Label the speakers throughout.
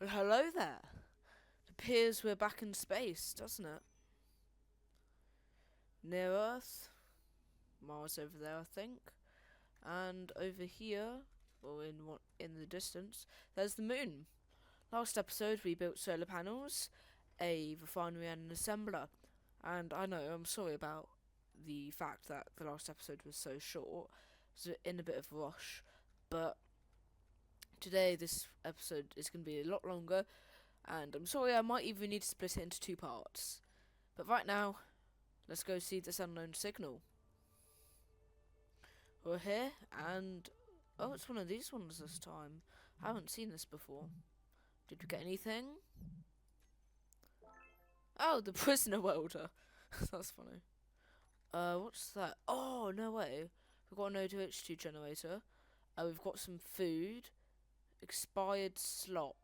Speaker 1: Well, hello there. It appears we're back in space, doesn't it? Near Earth, Mars over there, I think, and over here, or in the distance, there's the moon. Last episode, we built solar panels, a refinery, and an assembler. And I know I'm sorry about the fact that the last episode was so short, so in a bit of a rush, but today this episode is going to be a lot longer, and I'm sorry I might even need to split it into two parts. But right now, let's go see this unknown signal. We're here, and oh, it's one of these ones this time. I haven't seen this before. Did we get anything? Oh, the prisoner welder. That's funny. What's that? Oh, no way. We've got an O2H2 generator. We've got some food. Expired slop.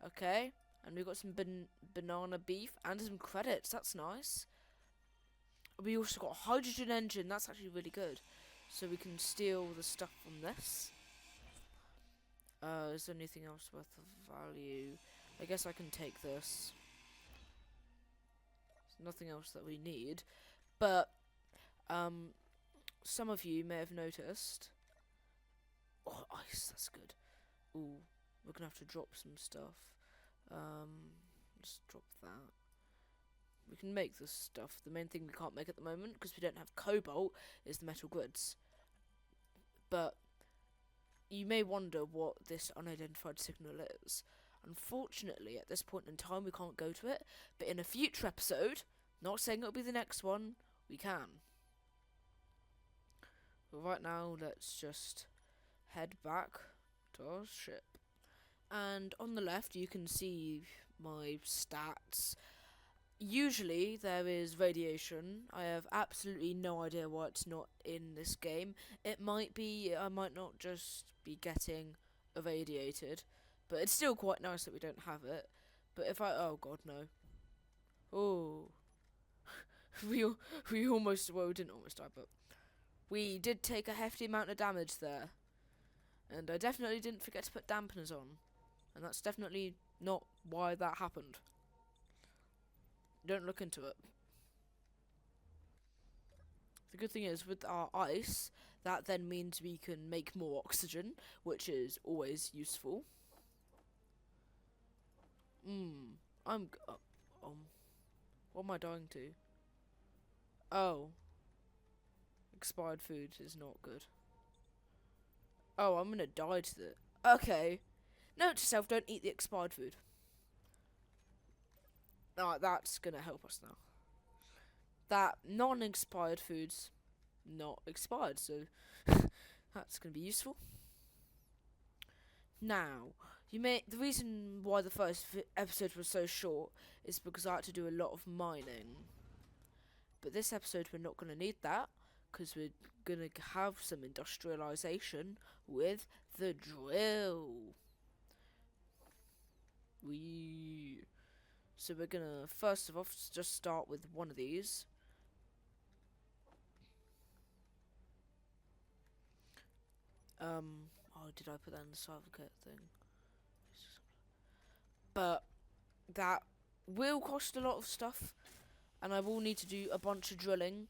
Speaker 1: Okay. And we've got some banana beef and some credits. That's nice. We also got a hydrogen engine. That's actually really good. So we can steal the stuff from this. Is there anything else worth of value? I guess I can take this. There's nothing else that we need. But, some of you may have noticed. Oh, ice, that's good. Ooh, we're gonna have to drop some stuff. Let's drop that. We can make this stuff. The main thing we can't make at the moment, because we don't have cobalt, is the metal grids. But you may wonder what this unidentified signal is. Unfortunately, at this point in time, we can't go to it. But in a future episode, not saying it'll be the next one, we can. But right now, let's just head back to our ship. And on the left, you can see my stats. Usually there is radiation. I have absolutely no idea why it's not in this game. It might be, I might not just be getting irradiated, but it's still quite nice that we don't have it. But if I, oh god, no. Oh, we almost, well, we didn't almost die, but we did take a hefty amount of damage there. And I definitely didn't forget to put dampeners on. And that's definitely not why that happened. Don't look into it. The good thing is, with our ice, that then means we can make more oxygen, which is always useful. I'm... what am I dying to? Oh. Expired food is not good. Oh, I'm gonna die to the... Okay. Note to self, don't eat the expired food. Alright, that's gonna help us now. That non-expired food's not expired, so that's gonna be useful. Now, the reason why the first episode was so short is because I had to do a lot of mining. But this episode we're not gonna need that, because we're gonna have some industrialization with the drill. So we're gonna first of all just start with one of these. Oh, did I put that in the certificate thing? But that will cost a lot of stuff, and I will need to do a bunch of drilling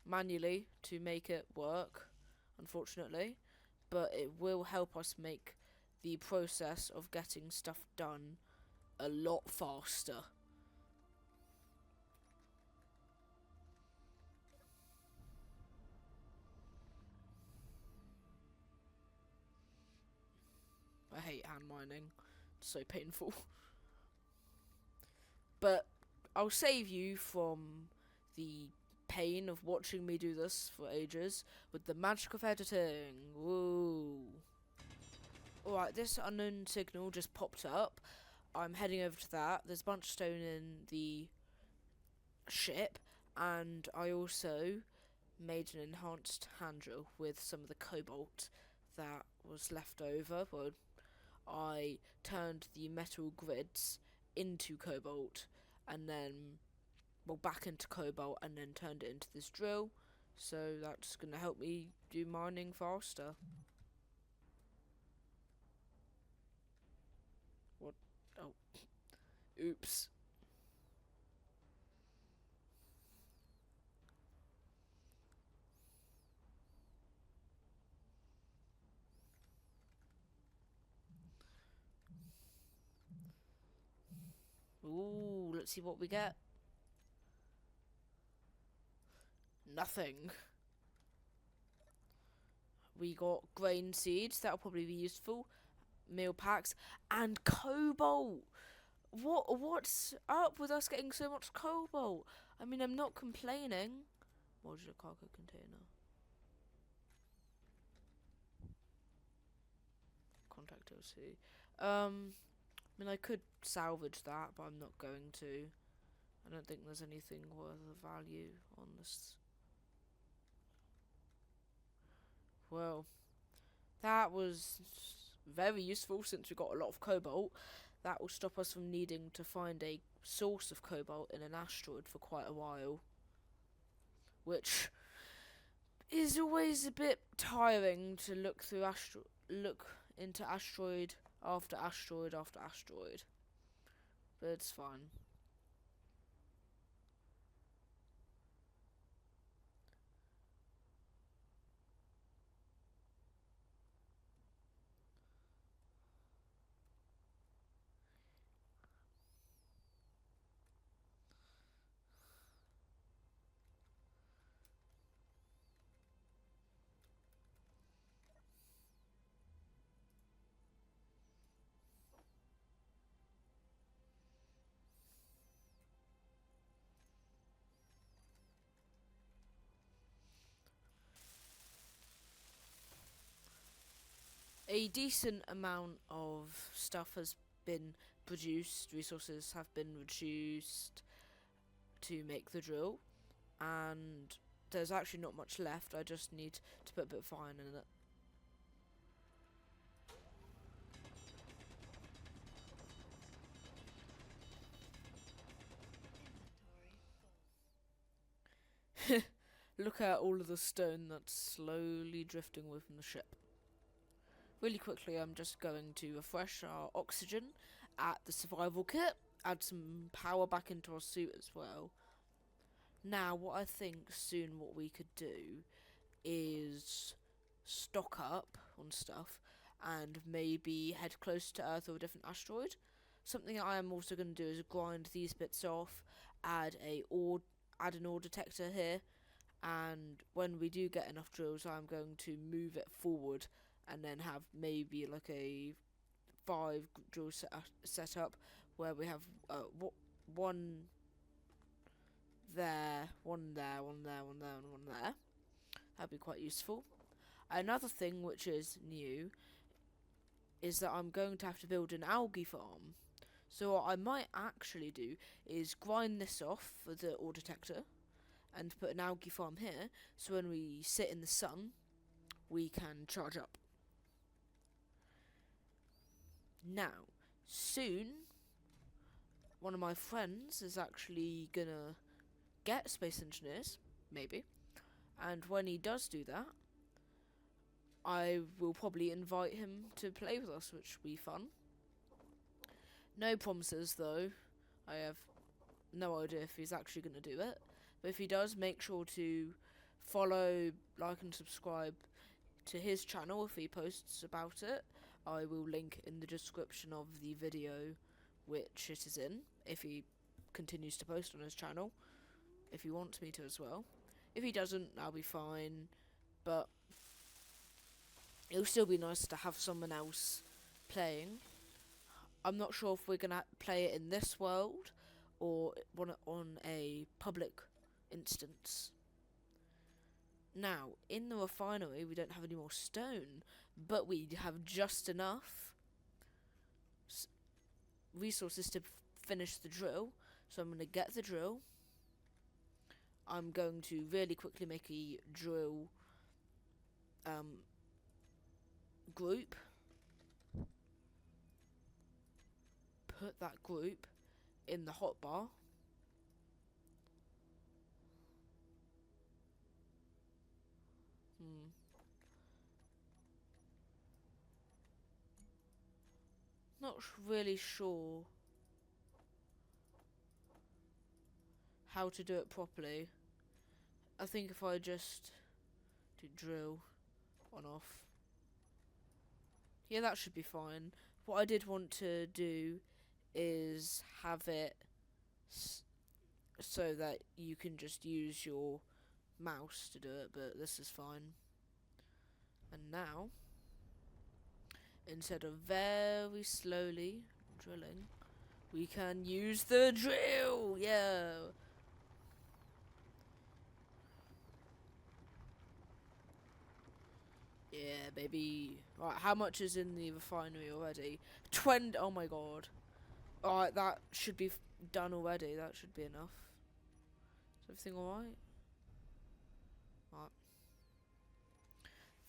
Speaker 1: manually to make it work, unfortunately. But it will help us make the process of getting stuff done a lot faster. I hate hand mining. It's so painful. But I'll save you from the pain of watching me do this for ages with the magic of editing. Woo. Alright, this unknown signal just popped up. I'm heading over to that. There's a bunch of stone in the ship, and I also made an enhanced hand drill with some of the cobalt that was left over. Well, I turned the metal grids into cobalt, and then, well, back into cobalt, and then turned it into this drill. So that's going to help me do mining faster. Oops. Ooh, let's see what we get. Nothing. We got grain seeds, that'll probably be useful. Meal packs and cobalt. What's up with us getting so much cobalt? I mean, I'm not complaining. Modular cargo container. Contact OC. I mean, I could salvage that, but I'm not going to. I don't think there's anything worth of value on this. Well, that was very useful since we got a lot of cobalt. That will stop us from needing to find a source of cobalt in an asteroid for quite a while. Which is always a bit tiring to look into asteroid after asteroid after asteroid. But it's fine. A decent amount of stuff has been produced, resources have been reduced to make the drill, and there's actually not much left. I just need to put a bit of iron in it. Look at all of the stone that's slowly drifting away from the ship. Really quickly, I'm just going to refresh our oxygen at the survival kit, add some power back into our suit as well. Now, what I think soon what we could do is stock up on stuff and maybe head close to Earth or a different asteroid. Something I am also going to do is grind these bits off, add an ore detector here, and when we do get enough drills, I'm going to move it forward and then have maybe like a 5 drill set up where we have one there, one there, one there, one there, and one there. That'd be quite useful. Another thing which is new is that I'm going to have to build an algae farm. So what I might actually do is grind this off for the ore detector and put an algae farm here, so when we sit in the sun, we can charge up. Now, soon, one of my friends is actually gonna get Space Engineers, maybe, and when he does do that, I will probably invite him to play with us, which will be fun. No promises though. I have no idea if he's actually going to do it. But if he does, make sure to follow, like and subscribe to his channel if he posts about it. I will link in the description of the video which it is in, if he continues to post on his channel, if he wants me to as well. If he doesn't, I'll be fine, but it'll still be nice to have someone else playing. I'm not sure if we're going to play it in this world or on a public instance. Now, in the refinery, we don't have any more stone, but we have just enough resources to finish the drill. So I'm going to get the drill. I'm going to really quickly make a drill group. Put that group in the hotbar. Not really sure how to do it properly. I think if I just do drill on off, yeah, that should be fine. What I did want to do is have it so that you can just use your mouse to do it, but this is fine. And now, instead of very slowly drilling, we can use the drill. Yeah. Yeah, baby. Right, how much is in the refinery already? 20. Oh my god. Alright, that should be done already. That should be enough. Is everything alright? Right.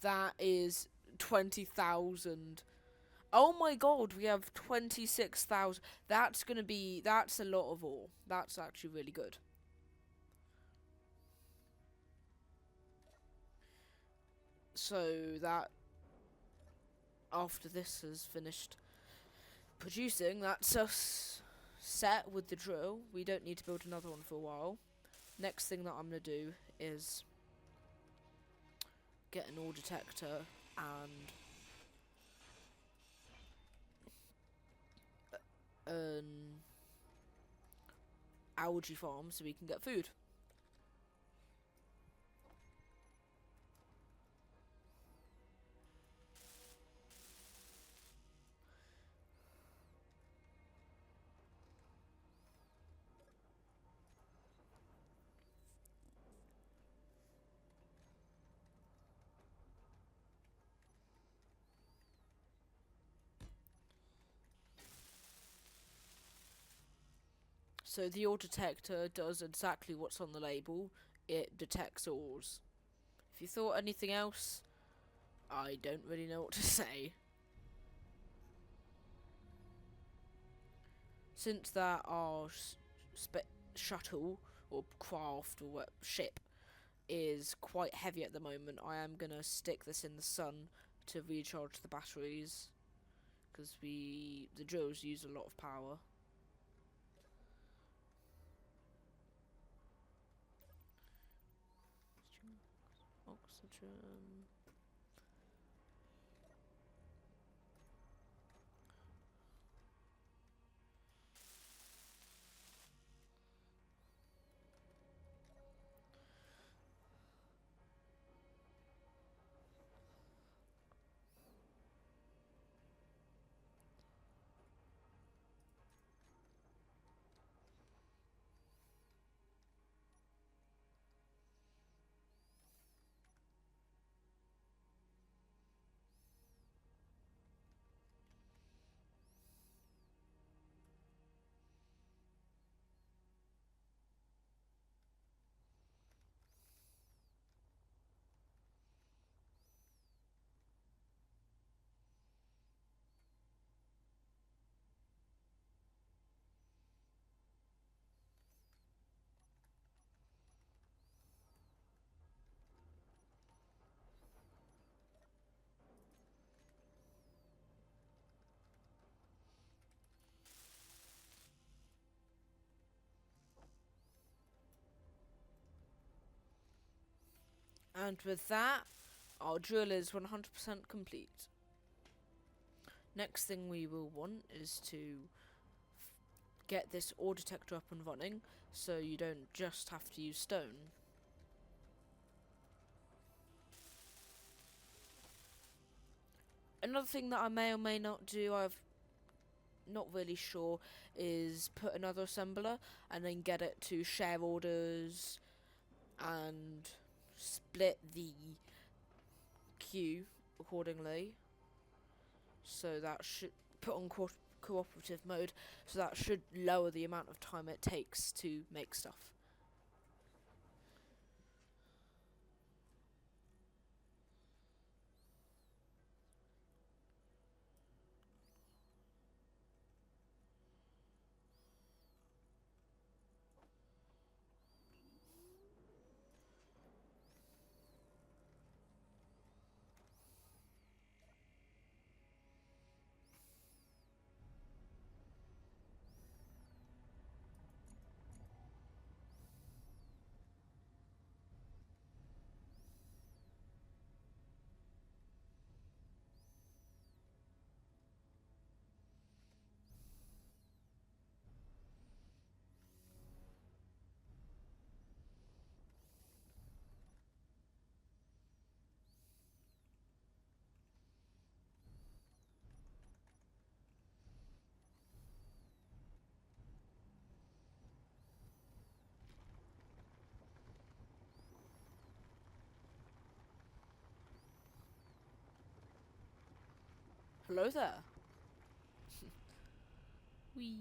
Speaker 1: That is 20,000. Oh my god, we have 26,000. That's a lot of ore. That's actually really good. So that, after this has finished producing, that's us set with the drill. We don't need to build another one for a while. Next thing that I'm going to do is get an ore detector and an algae farm so we can get food. So the ore detector does exactly what's on the label. It detects ores. If you thought anything else, I don't really know what to say. Since that our shuttle or craft or ship is quite heavy at the moment, I am gonna stick this in the sun to recharge the batteries because the drills use a lot of power. Oxygen. And with that, our drill is 100% complete. Next thing we will want is to get this ore detector up and running, so you don't just have to use stone. Another thing that I may or may not do, I'm not really sure, is put another assembler and then get it to share orders and split the queue accordingly. So that should put on cooperative mode, so that should lower the amount of time it takes to make stuff. Hello there. Wee.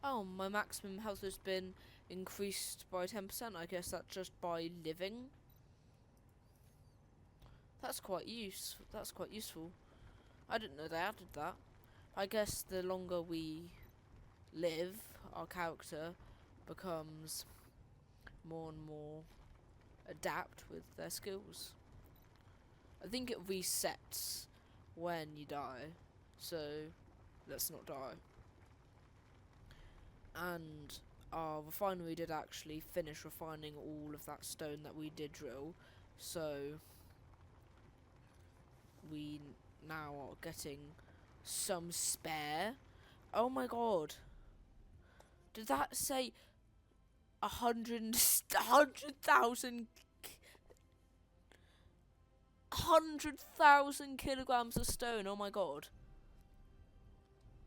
Speaker 1: Oh, my maximum health has been increased by 10%. I guess that's just by living. That's quite useful. I didn't know they added that. I guess the longer we live, our character becomes more and more adapt with their skills. I think it resets when you die, so let's not die. And our refinery did actually finish refining all of that stone that we did drill, so we now are getting some spare. Oh my god. Did that say 100,000 kilograms of stone? Oh my god.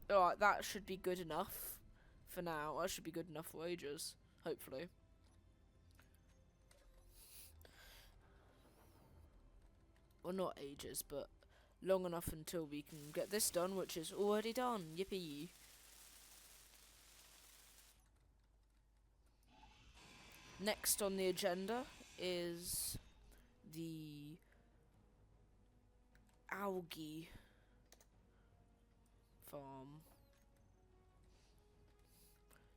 Speaker 1: Alright, that should be good enough for now. That should be good enough for ages, hopefully. Well, not ages, but long enough until we can get this done, which is already done. Yippee. Next on the agenda is the algae farm.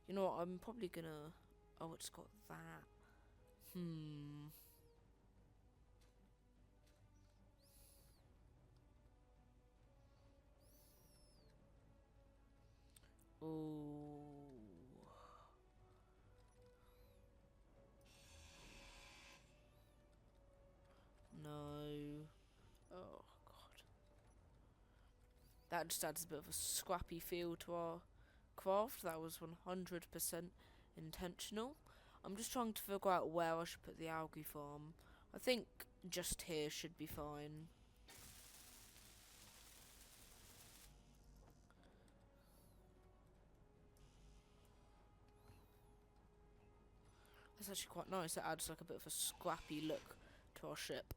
Speaker 1: You know what, I'm probably gonna... Oh, it's got that. Oh. No. Oh, God. That just adds a bit of a scrappy feel to our craft. That was 100% intentional. I'm just trying to figure out where I should put the algae farm. I think just here should be fine. That's actually quite nice. It adds like a bit of a scrappy look to our ship.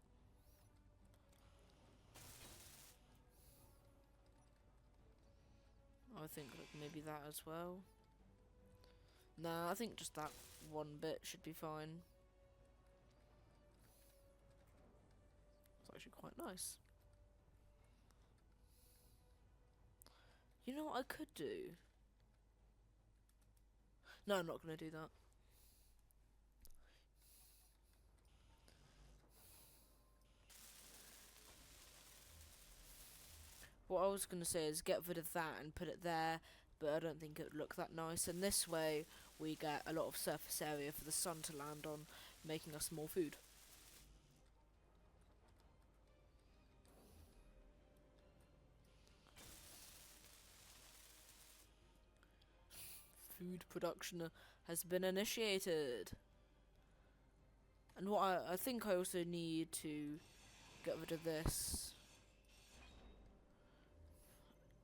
Speaker 1: I think like maybe that as well. Nah, I think just that one bit should be fine. It's actually quite nice. You know what I could do? No, I'm not going to do that. What I was going to say is get rid of that and put it there, but I don't think it would look that nice. And this way, we get a lot of surface area for the sun to land on, making us more food. Food production has been initiated. And what I think I also need to get rid of this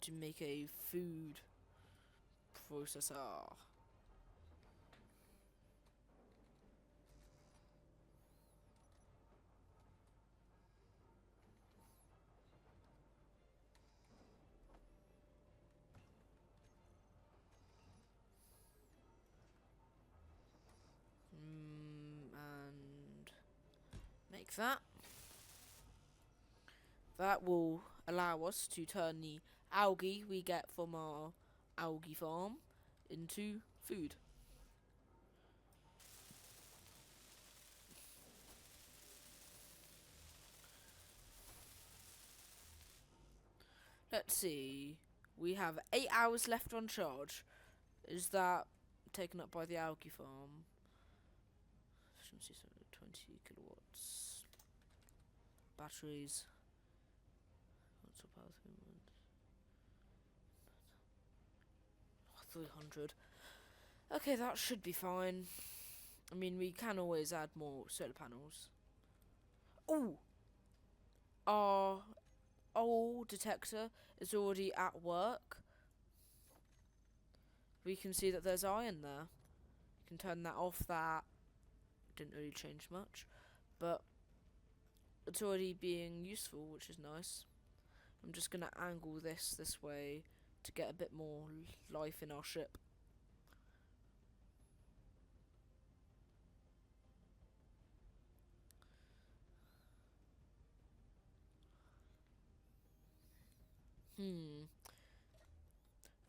Speaker 1: to make a food processor. And make that. That will allow us to turn the algae we get from our algae farm into food. Let's see. We have 8 hours left on charge. Is that taken up by the algae farm? 20 kilowatts. Batteries. 300. Okay, that should be fine. I mean, we can always add more solar panels. Oh! Our old detector is already at work. we can see that there's iron there. You can turn that off. That didn't really change much, but it's already being useful, which is nice. I'm just gonna angle this way to get a bit more life in our ship.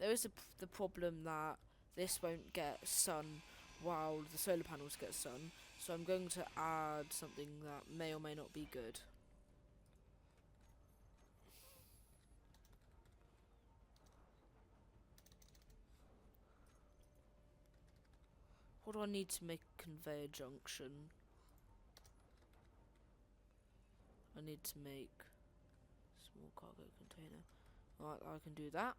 Speaker 1: There is the problem that this won't get sun while the solar panels get sun, so I'm going to add something that may or may not be good. What do I need to make a conveyor junction? I need to make small cargo container. Alright, I can do that.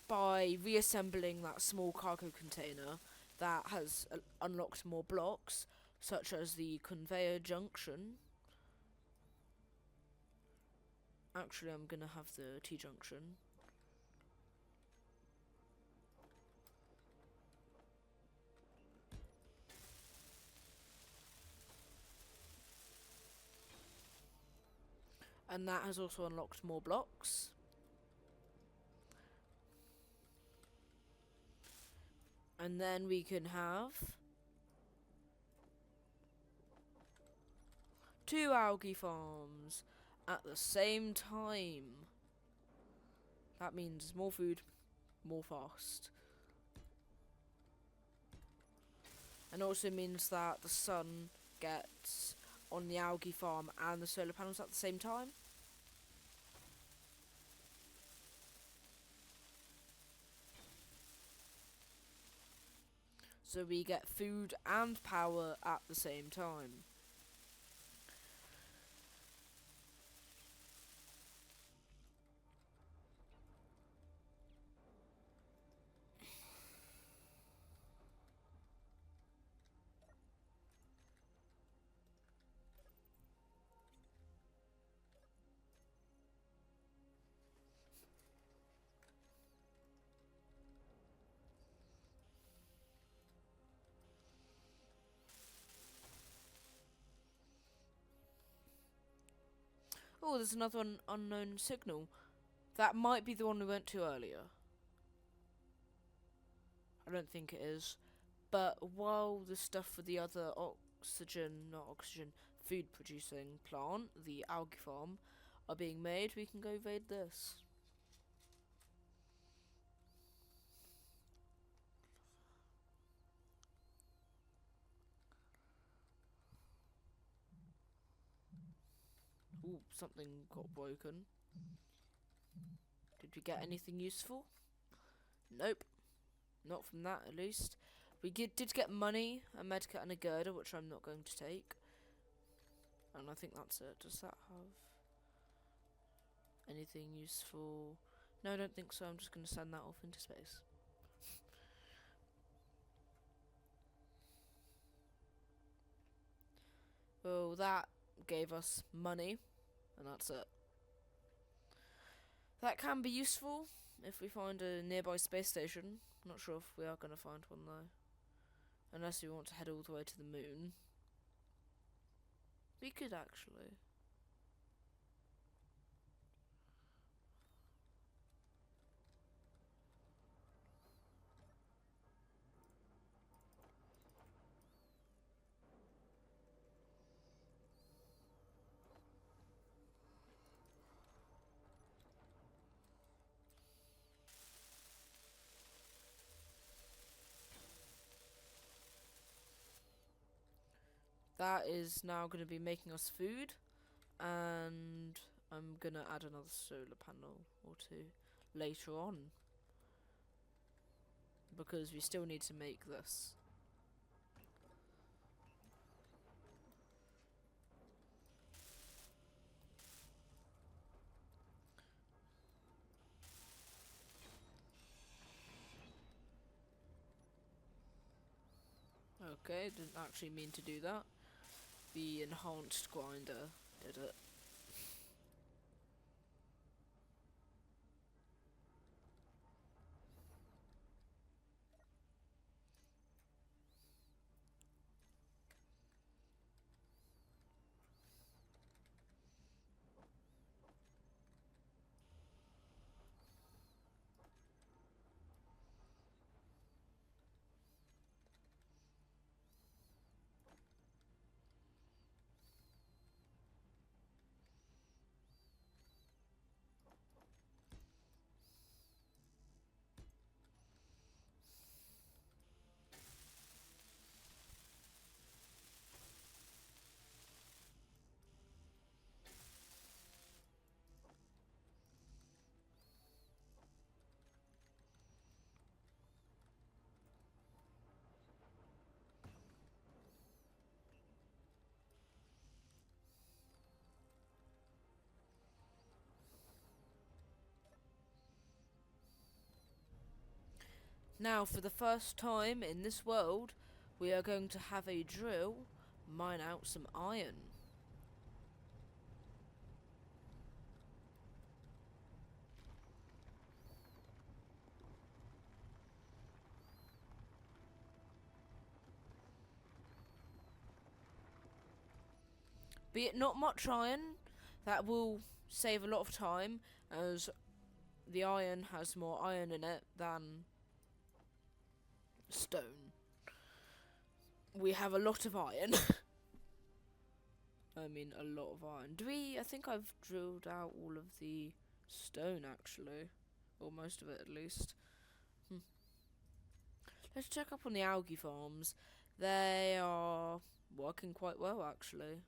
Speaker 1: By reassembling that small cargo container that has unlocked more blocks, such as the conveyor junction. Actually, I'm gonna have the T-junction. And that has also unlocked more blocks. And then we can have 2 algae farms at the same time. That means more food, more fast. And also means that the sun gets on the algae farm and the solar panels at the same time. So we get food and power at the same time. Oh, there's another unknown signal. That might be the one we went to earlier. I don't think it is. But while the stuff for the other food producing plant, the algae farm, are being made, we can go invade this. Ooh, something got broken. Did we get anything useful? Nope. Not from that, at least. We did get money, a medkit and a girder, which I'm not going to take. And I think that's it. Does that have anything useful? No, I don't think so. I'm just going to send that off into space. Well, that gave us money, and that's it. That can be useful if we find a nearby space station. Not sure if we are going to find one though. Unless we want to head all the way to the moon. We could actually. That is now going to be making us food, and I'm going to add another solar panel or two later on, because we still need to make this. Okay, didn't actually mean to do that. The enhanced grinder did it. Now, for the first time in this world, we are going to have a drill mine out some iron. Be it not much iron, that will save a lot of time, as the iron has more iron in it than stone. We have a lot of iron. I mean, a lot of iron. I think I've drilled out all of the stone, actually. Or most of it, at least. Let's check up on the algae farms. They are working quite well, actually.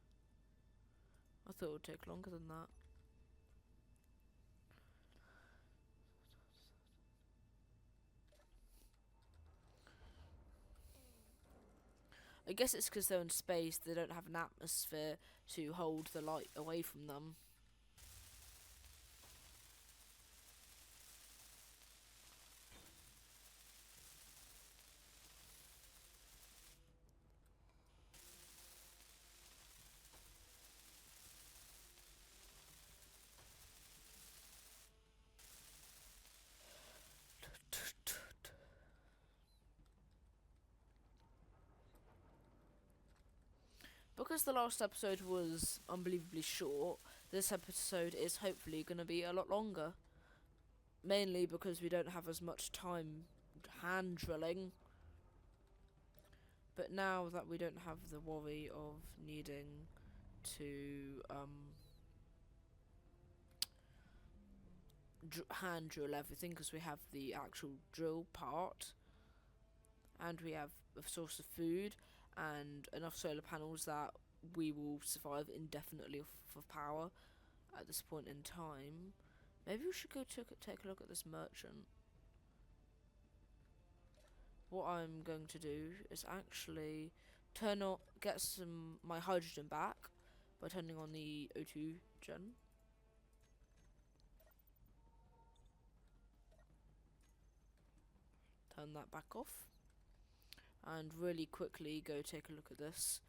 Speaker 1: I thought it would take longer than that. I guess it's because they're in space, they don't have an atmosphere to hold the light away from them. Because the last episode was unbelievably short, this episode is hopefully going to be a lot longer. Mainly because we don't have as much time hand drilling. But now that we don't have the worry of needing to hand drill everything, because we have the actual drill part, and we have a source of food and enough solar panels that we will survive indefinitely for power at this point in time. Maybe we should go take a look at this merchant. What I'm going to do is actually get my hydrogen back by turning on the O2 gen. Turn that back off. And really quickly go take a look at this.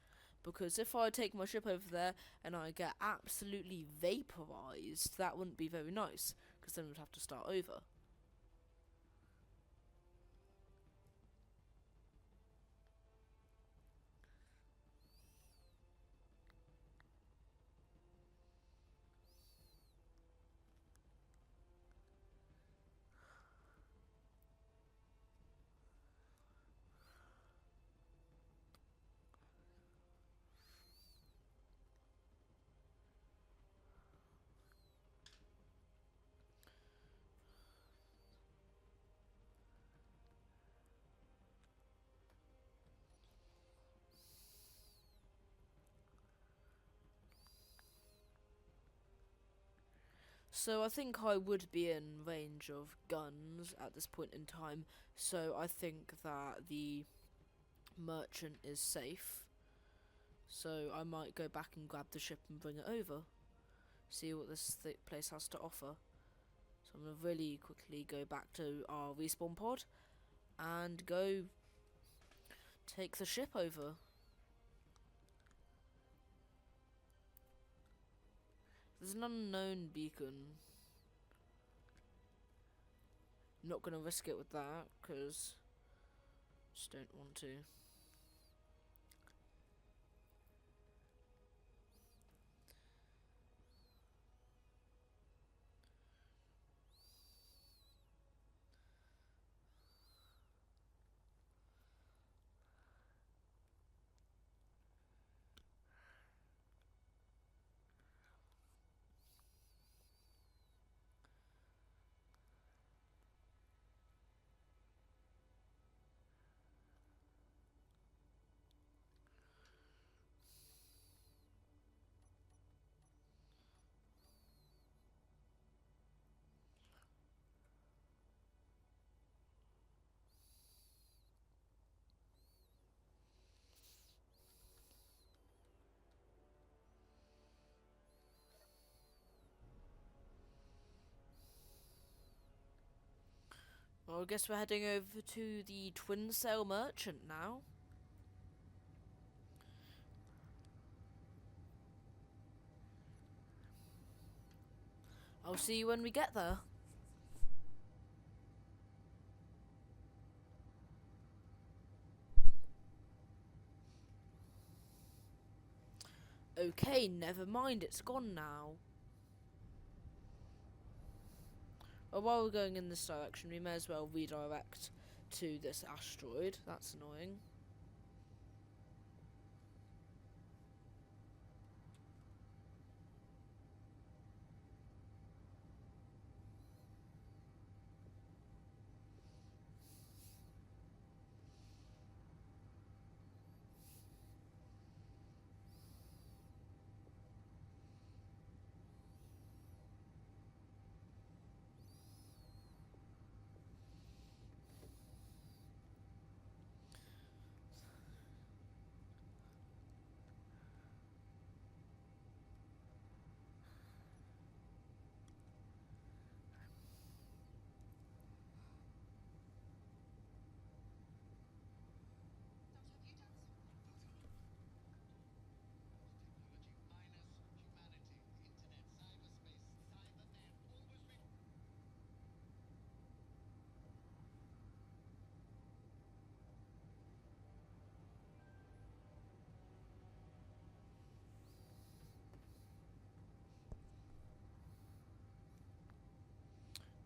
Speaker 1: Because if I take my ship over there and I get absolutely vaporized, that wouldn't be very nice. Because then we'd have to start over. So I think I would be in range of guns at this point in time. So I think that the merchant is safe. So I might go back and grab the ship and bring it over. See what this place has to offer. So I'm going to really quickly go back to our respawn pod and go take the ship over. There's an unknown beacon. I'm not gonna risk it with that, because just don't want to. Well, I guess we're heading over to the Twin Sail Merchant now. I'll see you when we get there. Okay, never mind, it's gone now. Well, while we're going in this direction, we may as well redirect to this asteroid. That's annoying.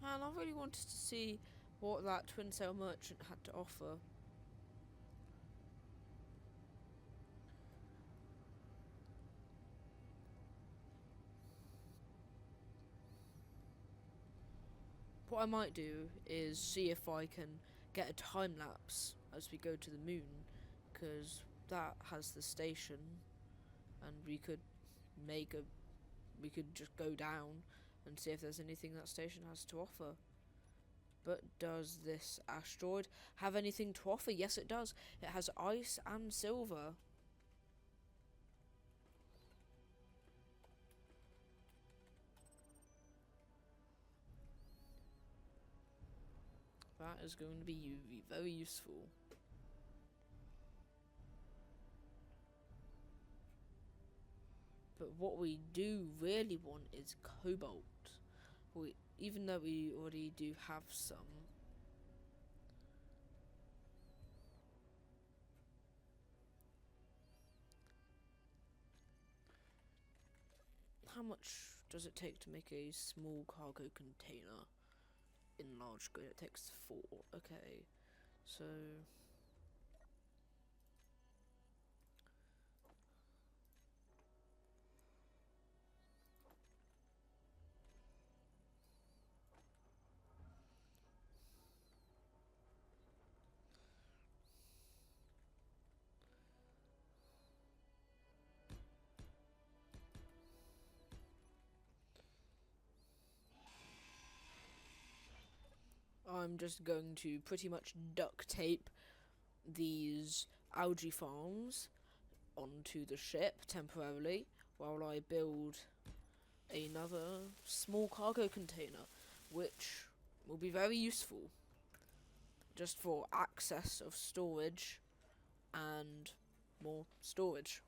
Speaker 1: Man, I really wanted to see what that Twin Sail Merchant had to offer. What I might do is see if I can get a time lapse as we go to the moon, because that has the station, and we could just go down and see if there's anything that station has to offer. But does this asteroid have anything to offer? Yes, it does. It has ice and silver. That is going to be very useful. But what we do really want is cobalt. Even though we already do have some. How much does it take to make a small cargo container? In large good, it takes 4. Okay, so I'm just going to pretty much duct tape these algae farms onto the ship temporarily while I build another small cargo container, which will be very useful just for access of storage and more storage.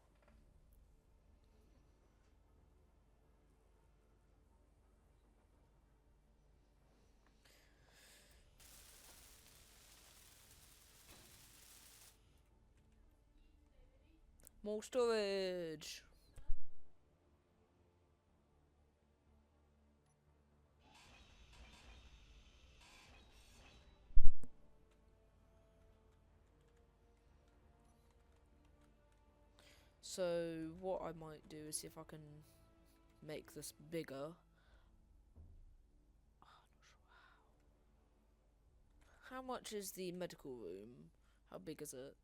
Speaker 1: More storage. So what I might do is see if I can make this bigger. How much is the medical room? How big is it?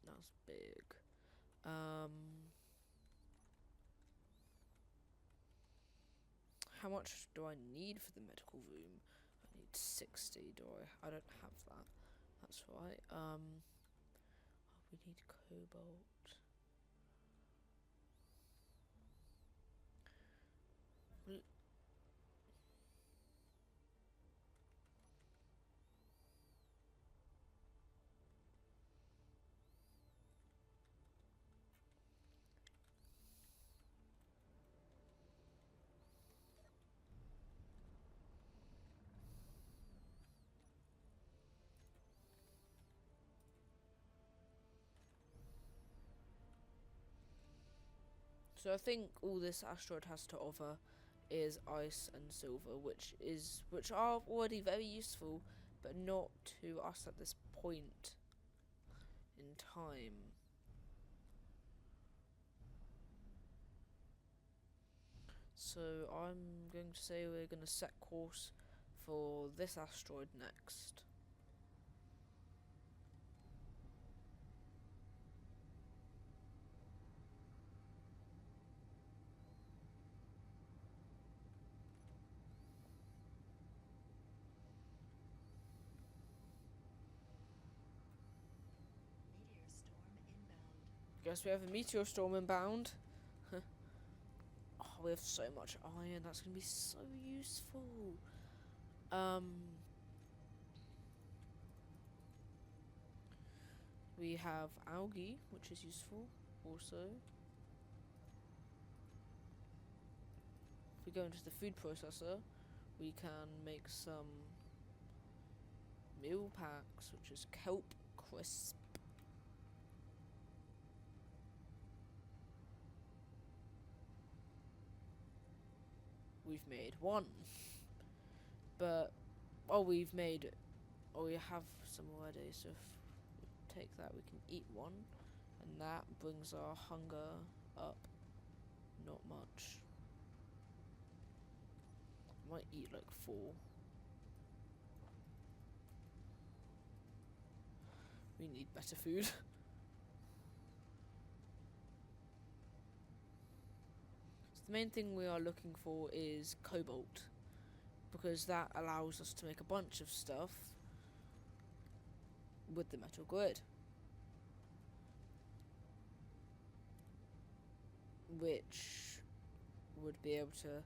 Speaker 1: That's big. How much do I need for the medical room? I need 60. Do I? I don't have that. That's right. We need cobalt. So I think all this asteroid has to offer is ice and silver, which are already very useful, but not to us at this point in time. So I'm going to say we're going to set course for this asteroid next. Guess we have a meteor storm inbound. Oh, we have so much iron. That's gonna be so useful. We have algae, which is useful. Also, if we go into the food processor, we can make some meal packs, which is kelp crisp. We've made one, but we have some already. So if we take that, we can eat one, and that brings our hunger up. Not much. I might eat like 4. We need better food. The main thing we are looking for is cobalt, because that allows us to make a bunch of stuff with the metal grid, which would be able to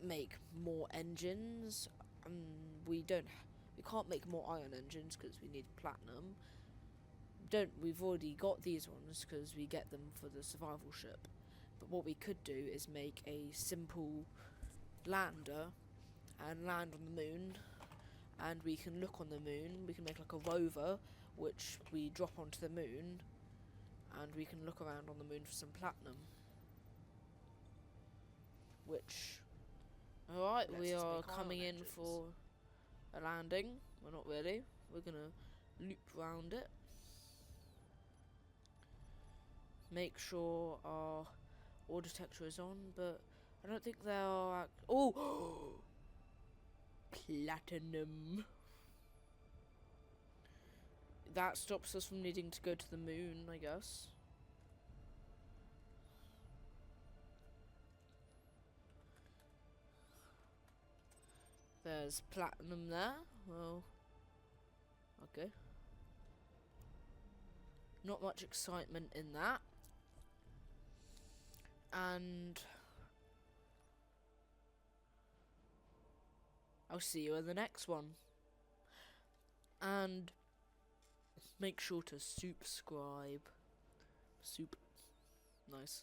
Speaker 1: make more engines. We can't make more iron engines because we need platinum. We've already got these ones because we get them for the survival ship. But what we could do is make a simple lander and land on the moon, and we can look on the moon. We can make like a rover which we drop onto the moon, and we can look around on the moon for some platinum. Which, alright, we are coming in for a landing. We're not really. We're gonna loop round it. Make sure our ore detector is on, but I don't think there are. Oh! Platinum. That stops us from needing to go to the moon, I guess. There's platinum there. Well, okay. Not much excitement in that. And I'll see you in the next one. And Make sure to subscribe. Nice.